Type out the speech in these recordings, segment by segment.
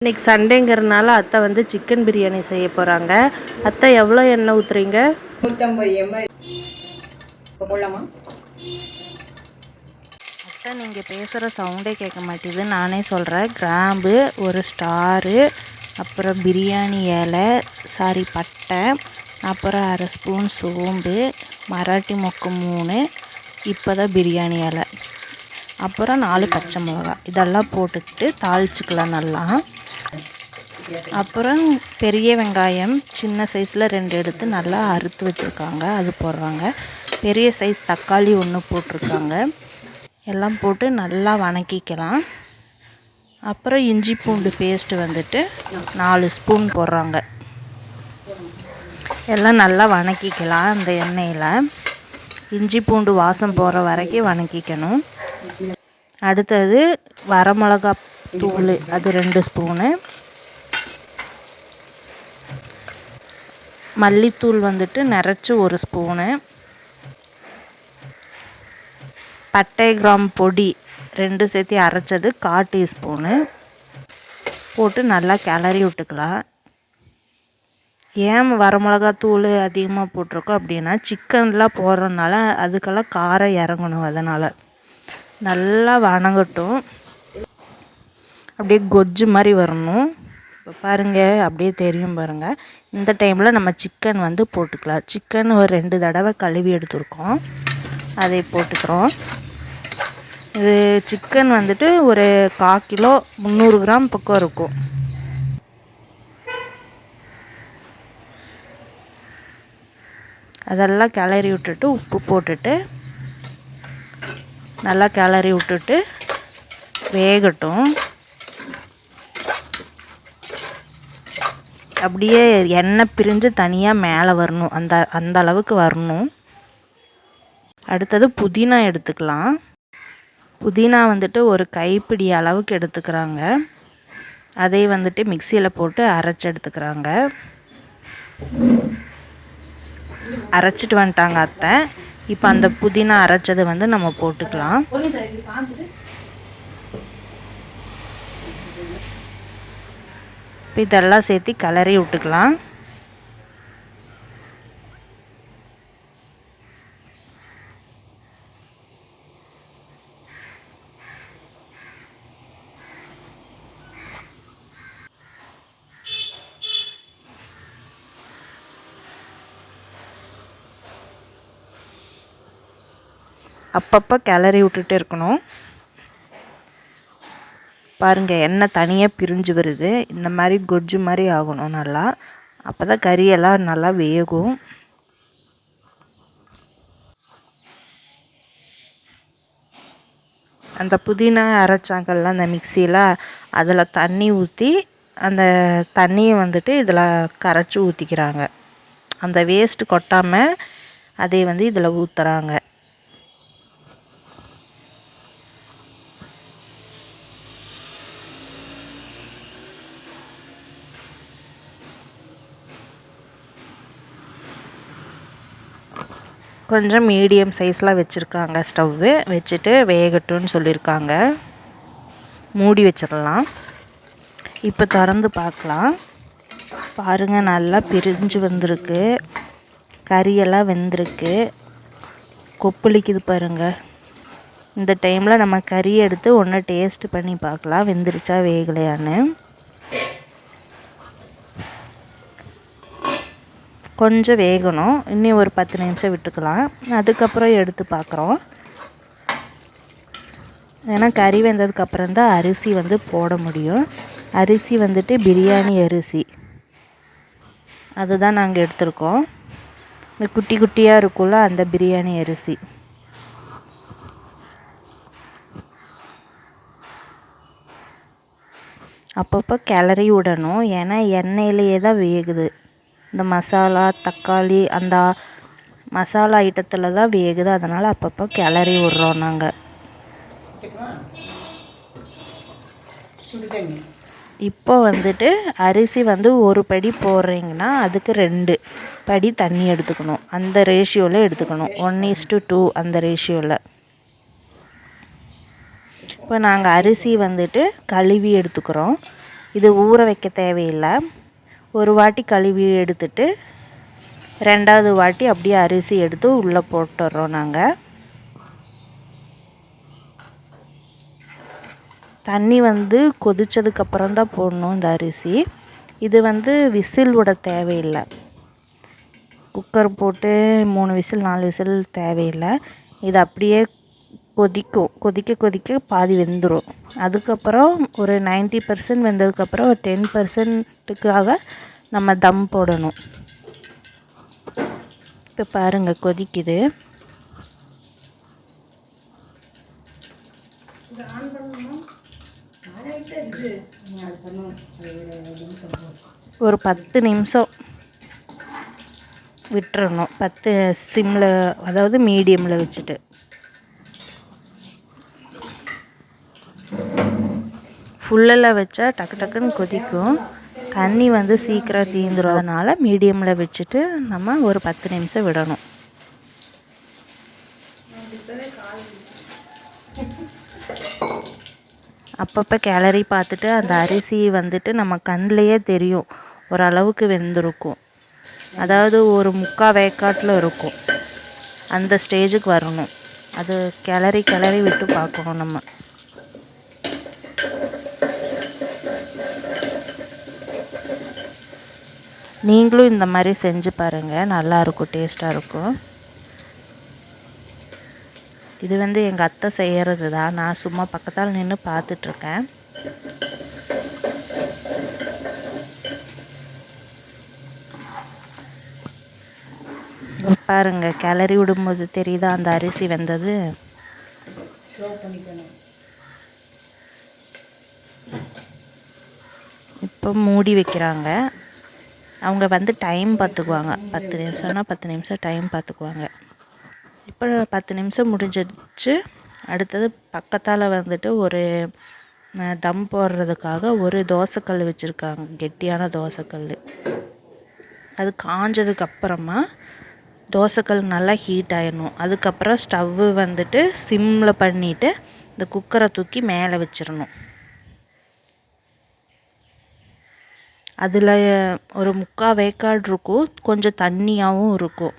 இன்னைக்கு சண்டேங்கிறதுனால அத்தை வந்து சிக்கன் பிரியாணி செய்ய போகிறாங்க. அத்தை எவ்வளோ எண்ணெய் ஊற்றுறீங்க? 150 ml போடலாமா? அத்தை நீங்கள் பேசுகிற சவுண்டே கேட்க மாட்டேது, நானே சொல்கிறேன். கிராம்பு ஒரு ஸ்டாரு, அப்புறம் பிரியாணி இலை, பட்டை, அப்புறம் அரை ஸ்பூன் சோம்பு, மராட்டி மொக்கு 3, இப்போ தான் பிரியாணி இலை, அப்புறம் 4 பச்சை மிளகா, இதெல்லாம் போட்டுக்கிட்டு தாளிச்சிக்கலாம் நல்லா. அப்புறம் பெரிய வெங்காயம் சின்ன சைஸில் 2 எடுத்து நல்லா அறுத்து வச்சுருக்காங்க, அது போடுறாங்க. பெரிய சைஸ் தக்காளி 1 போட்டிருக்காங்க. எல்லாம் போட்டு நல்லா வணக்கிக்கலாம். அப்புறம் இஞ்சி பூண்டு பேஸ்ட்டு வந்துட்டு 4 ஸ்பூன் போடுறாங்க. எல்லாம் நல்லா வணக்கிக்கலாம். அந்த எண்ணெயில் இஞ்சி பூண்டு வாசம் போகிற வரைக்கும் வணக்கிக்கணும். அடுத்தது வரமிளகா தூள், அது 2 ஸ்பூனு. மல்லித்தூள் வந்துட்டு நிறச்சி 1 ஸ்பூனு. பட்டை கிராம்பு பொடி 2 சேர்த்து அரைச்சது 1/4 டீஸ்பூனு போட்டு நல்லா கிளறி விட்டுக்கலாம். ஏன் வரமிளகாத்தூள் அதிகமாக போட்டிருக்கோம் அப்படின்னா, சிக்கன்லாம் போடுறதுனால அதுக்கெல்லாம் காரம் இறங்கணும். அதனால் நல்லா வணங்கட்டும், அப்படியே கொஜ்ஜு மாதிரி வரணும். இப்போ பாருங்கள், அப்படியே தெரியும் பாருங்கள். இந்த டைமில் நம்ம சிக்கன் வந்து போட்டுக்கலாம். சிக்கன் ஒரு 2 தடவை கழுவி எடுத்துருக்கோம், அதை போட்டுக்கிறோம். இது சிக்கன் வந்துட்டு ஒரு 1/4 கிலோ 300 கிராம் பக்கம் இருக்கும். அதெல்லாம் கிளறி விட்டுட்டு உப்பு போட்டுட்டு நல்லா கிளறி விட்டுட்டு வேகட்டும். அப்படியே எண்ணெய் பிரிஞ்சு தனியாக மேலே வரணும், அந்த அளவுக்கு வரணும். அடுத்தது புதினா எடுத்துக்கலாம். புதினா வந்துட்டு ஒரு கைப்பிடி அளவுக்கு எடுத்துக்கிறாங்க. அதை வந்துட்டு மிக்சியில் போட்டு அரைச்சி எடுத்துக்கிறாங்க. அரைச்சிட்டு வந்துட்டாங்க அத்தை. இப்போ அந்த புதினா அரைச்சதை வந்து நம்ம போட்டுக்கலாம். இப்போ இதெல்லாம் சேர்த்து கிளறி விட்டுக்கலாம். அப்பப்போ கிளறி விட்டுட்டு இருக்கணும். பாருங்கள், எண்ணெய் தனியாக பிரிஞ்சு வருது. இந்த மாதிரி கொஜ்ஜு மாதிரி ஆகணும் நல்லா. அப்போ தான் கறியெல்லாம் நல்லா வேகும். அந்த புதினா அரைச்சாங்கல்ல அந்த மிக்சியில், அதில் தண்ணி ஊற்றி அந்த தண்ணியை வந்துட்டு இதில் கரைச்சி ஊற்றிக்கிறாங்க. அந்த வேஸ்ட்டு கொட்டாமல் அதை வந்து இதில் ஊற்றுறாங்க. கொஞ்சம் மீடியம் சைஸில் வச்சுருக்காங்க. ஸ்டவ்வு வச்சுட்டு வேகட்டும்னு சொல்லியிருக்காங்க. மூடி வச்சிடலாம். இப்போ திறந்து பார்க்கலாம். பாருங்கள், நல்லா பிரிஞ்சு வந்திருக்கு, கறியெல்லாம் வெந்திருக்கு, கொப்பளிக்குது பாருங்கள். இந்த டைமில் நம்ம கறியை எடுத்து ஒன்று டேஸ்ட் பண்ணி பார்க்கலாம், வெந்துருச்சா வேகலையான்னு. கொஞ்சம் வேகணும், இன்னும் ஒரு 10 நிமிஷம் விட்டுக்கலாம். அதுக்கப்புறம் எடுத்து பார்க்குறோம். ஏன்னா கறி வெந்ததுக்கப்புறம் தான் அரிசி வந்து போட முடியும். அரிசி வந்துட்டு பிரியாணி அரிசி, அதுதான் நாங்கள் எடுத்திருக்கோம். இந்த குட்டி குட்டியாக இருக்கும்ல, அந்த பிரியாணி அரிசி. அப்பப்போ கிளறி விடணும், ஏன்னா எண்ணெயிலேயே தான் வேகுது. இந்த மசாலா தக்காளி அந்த மசாலா ஐட்டத்தில் தான் வேகுது. அதனால் அப்பப்போ கிளறி விட்றோம் நாங்கள். இப்போ வந்துட்டு அரிசி வந்து 1 படி போடுறீங்கன்னா அதுக்கு 2 படி தண்ணி எடுத்துக்கணும். அந்த ரேஷியோவில் எடுத்துக்கணும், 1:2 அந்த ரேஷியோவில். இப்போ நாங்கள் அரிசி வந்துட்டு கழுவி எடுத்துக்கிறோம். இது ஊற வைக்க தேவையில்லை. ஒரு வாட்டி கழுவி எடுத்துட்டு 2வது வாட்டி அப்படியே அரிசி எடுத்து உள்ளே போட்டுடுறோம் நாங்கள். தண்ணி கொதித்ததுக்கப்புறம் தான் போடணும் இந்த அரிசி. இது விசில் விட தேவையில்லை. குக்கர் போட்டு 3 விசில் 4 விசில் தேவையில்லை. இது அப்படியே கொதிக்கும். கொதிக்க கொதிக்க பாதி வெந்துடும். அதுக்கப்புறம் ஒரு 90% வெந்ததுக்கப்புறம் ஒரு 10%க்காக நம்ம தம் போடணும். இப்போ பாருங்கள் கொதிக்குது. ஒரு 10 நிமிஷம் விட்டுறணும். 10 சிம்மில், அதாவது மீடியமில் வச்சுட்டு. ஃபுல்லில் வச்சா டக்கு டக்குன்னு கொதிக்கும். தண்ணி சீக்கிரம் தீந்துறதுனால மீடியமில் வச்சுட்டு நம்ம ஒரு 10 நிமிஷம் விடணும். அப்பப்போ கிளறி பார்த்துட்டு அந்த அரிசி நம்ம கண்ணிலையே தெரியும் ஓரளவுக்கு வெந்திருக்கும். அதாவது ஒரு 3/4 வேக்காட்டில் இருக்கும். அந்த ஸ்டேஜுக்கு வரணும். அது கிளறி கிளறி விட்டு பார்க்கணும் நம்ம. நீங்களும் இந்த மாதிரி செஞ்சு பாருங்கள், நல்லாயிருக்கும், டேஸ்ட்டாக இருக்கும். இது எங்கள் அத்தை செய்கிறது தான். நான் சும்மா பக்கத்தால் நின்று பார்த்துட்ருக்கேன். பாருங்கள், கிளறி விடும்போது தெரியுதா அந்த அரிசி வெந்தது. இப்போ மூடி வைக்கிறாங்க. அவங்க டைம் பார்த்துக்குவாங்க. 10 நிமிஷம்னா 10 நிமிஷம் டைம் பார்த்துக்குவாங்க. இப்போ 10 நிமிஷம் முடிஞ்சிடுச்சு. அடுத்தது பக்கத்தால் ஒரு தம் போடுறதுக்காக ஒரு தோசைக்கல் வச்சுருக்காங்க, கெட்டியான தோசைக்கல். அது காஞ்சதுக்கப்புறமா தோசைக்கல் நல்லா ஹீட் ஆயிடணும். அதுக்கப்புறம் ஸ்டவ்வு சிம்மில் பண்ணிவிட்டு இந்த குக்கரை தூக்கி மேலே வச்சிடணும். அதில் ஒரு 3/4 வேக்காடு இருக்கும், கொஞ்சம் தண்ணியாகவும் இருக்கும்.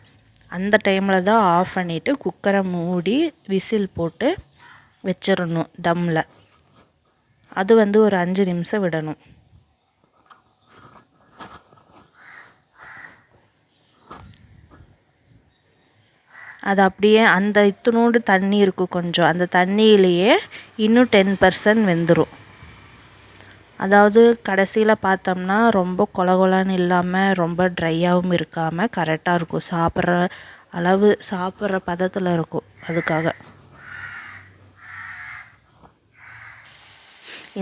அந்த டைமில் தான் ஆஃப் பண்ணிவிட்டு குக்கரை மூடி விசில் போட்டு வச்சிடணும் தம்மில். அது ஒரு 5 நிமிஷம் விடணும். அது அப்படியே அந்த இத்தினோடு தண்ணி இருக்கும் கொஞ்சம், அந்த தண்ணியிலேயே இன்னும் 10% வெந்துடும். அதாவது கடைசியில் பார்த்தோம்னா ரொம்ப கொலன்னு இல்லாமல் ரொம்ப ட்ரையாகவும் இருக்காமல் கரெக்டாக இருக்கும். சாப்பிட்ற அளவு, சாப்பிட்ற பதத்தில் இருக்கும். அதுக்காக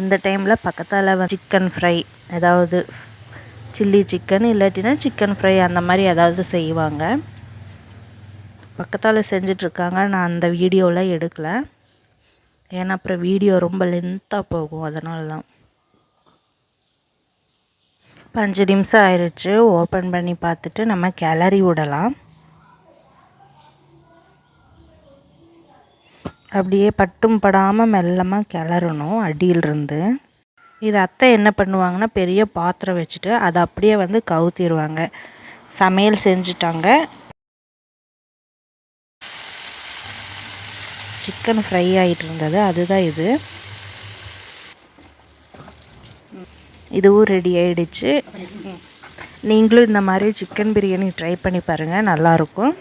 இந்த டைமில் பக்கத்தால் சிக்கன் ஃப்ரை, ஏதாவது சில்லி சிக்கன் இல்லாட்டினா சிக்கன் ஃப்ரை அந்த மாதிரி ஏதாவது செய்வாங்க. பக்கத்தால் செஞ்சிட்ருக்காங்க. நான் அந்த வீடியோவில் எடுக்கலை, ஏன்னா அப்புறம் வீடியோ ரொம்ப லென்த்தாக போகும், அதனால தான். 5 நிமிஷம் ஆயிடுச்சு. ஓப்பன் பண்ணி பார்த்துட்டு நம்ம கிளறி விடலாம். அப்படியே பட்டும் படாமல் மெல்லமாக கிளறணும் அடியிலிருந்து. இது அத்தை என்ன பண்ணுவாங்கன்னா, பெரிய பாத்திரம் வச்சுட்டு அதை அப்படியே கவுத்திடுவாங்க. சமையல் செஞ்சுட்டாங்க. சிக்கன் ஃப்ரை ஆகிட்டு இருந்தது, அதுதான் இது. இதுவும் ரெடி ஆகிடுச்சு. நீங்களும் இந்த மாதிரி சிக்கன் பிரியாணி ட்ரை பண்ணி பாருங்கள், நல்லாயிருக்கும்.